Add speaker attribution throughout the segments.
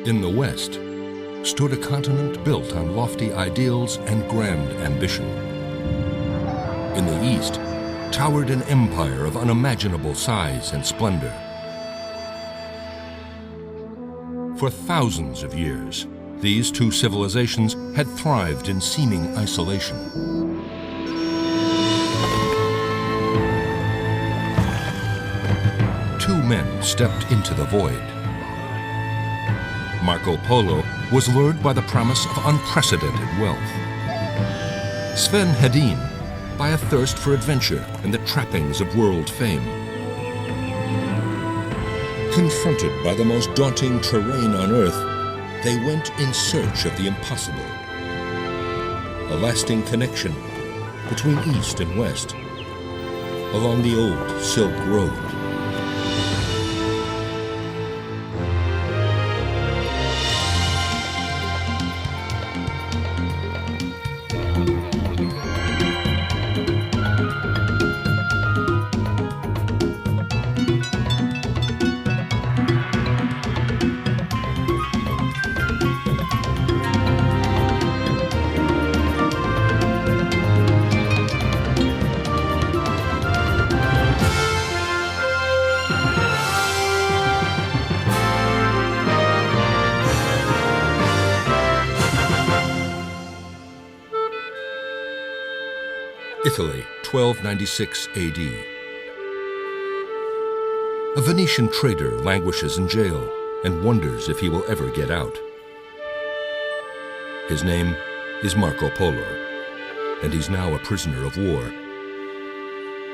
Speaker 1: In the West stood a continent built on lofty ideals and grand ambition. In the East towered an empire of unimaginable size and splendor. For thousands of years, these two civilizations had thrived in seeming isolation. Two men stepped into the void. Marco Polo was lured by the promise of unprecedented wealth. Sven Hedin by a thirst for adventure and the trappings of world fame. Confronted by the most daunting terrain on Earth, they went in search of the impossible. A lasting connection between East and West along the old Silk Road. Italy, 1296 AD. A Venetian trader languishes in jail and wonders if he will ever get out. His name is Marco Polo, and he's now a prisoner of war,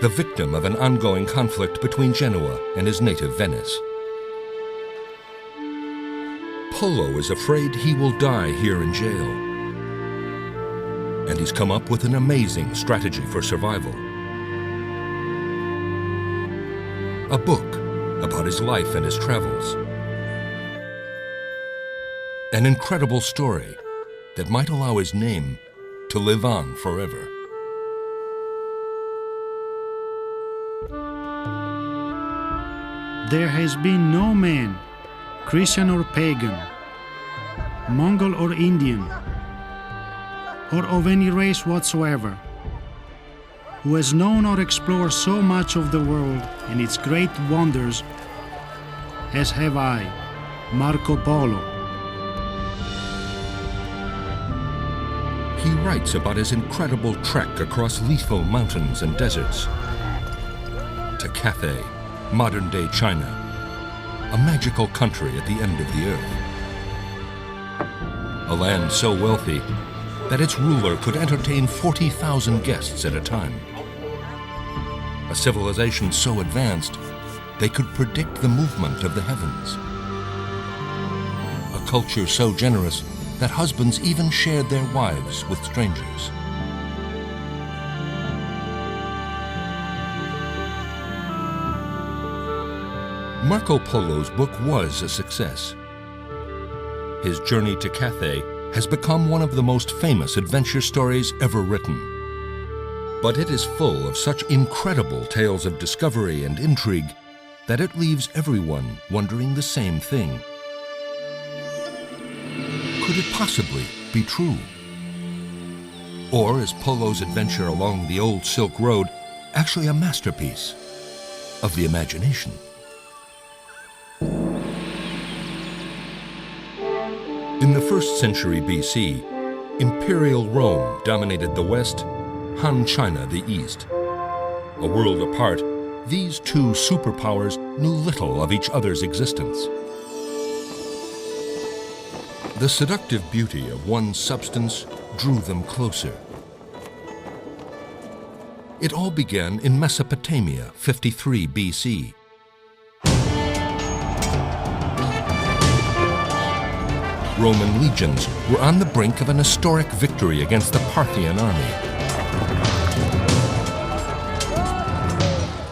Speaker 1: the victim of an ongoing conflict between Genoa and his native Venice. Polo is afraid he will die here in jail, and he's come up with an amazing strategy for survival. A book about his life and his travels. An incredible story that might allow his name to live on forever.
Speaker 2: There has been no man, Christian or pagan, Mongol or Indian, or of any race whatsoever, who has known or explored so much of the world and its great wonders as have I, Marco Polo.
Speaker 1: He writes about his incredible trek across lethal mountains and deserts to Cathay, modern-day China, a magical country at the end of the earth. A land so wealthy that its ruler could entertain 40,000 guests at a time. A civilization so advanced, they could predict the movement of the heavens. A culture so generous that husbands even shared their wives with strangers. Marco Polo's book was a success. His journey to Cathay has become one of the most famous adventure stories ever written. But it is full of such incredible tales of discovery and intrigue that it leaves everyone wondering the same thing. Could it possibly be true? Or is Polo's adventure along the old Silk Road actually a masterpiece of the imagination? In the 1st century BC, Imperial Rome dominated the West, Han China the East. A world apart, these two superpowers knew little of each other's existence. The seductive beauty of one substance drew them closer. It all began in Mesopotamia, 53 BC. Roman legions were on the brink of an historic victory against the Parthian army.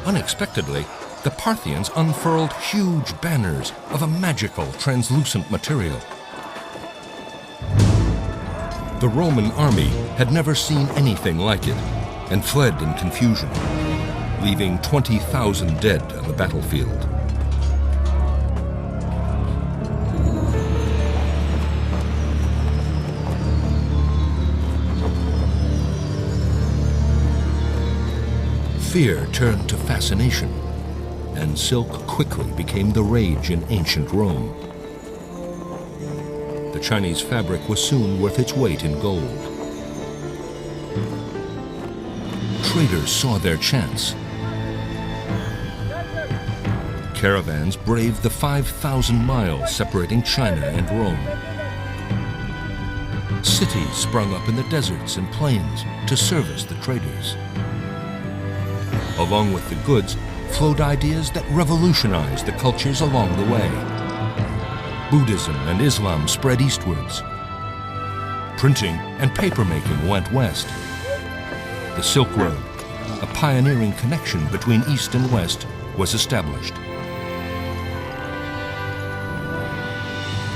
Speaker 1: Unexpectedly, the Parthians unfurled huge banners of a magical, translucent material. The Roman army had never seen anything like it and fled in confusion, leaving 20,000 dead on the battlefield. Fear turned to fascination, and silk quickly became the rage in ancient Rome. The Chinese fabric was soon worth its weight in gold. Traders saw their chance. Caravans braved the 5,000 miles separating China and Rome. Cities sprung up in the deserts and plains to service the traders. Along with the goods flowed ideas that revolutionized the cultures along the way. Buddhism and Islam spread eastwards. Printing and papermaking went west. The Silk Road, a pioneering connection between East and West, was established.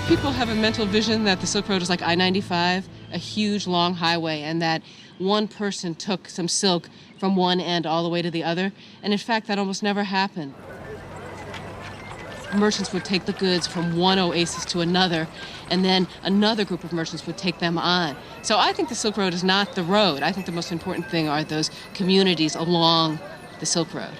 Speaker 3: People have a mental vision that the Silk Road is like I-95, a huge long highway, and that one person took some silk from one end all the way to the other. And in fact, that almost never happened. Merchants would take the goods from one oasis to another, and then another group of merchants would take them on. So I think the Silk Road is not the road. I think the most important thing are those communities along the Silk Road.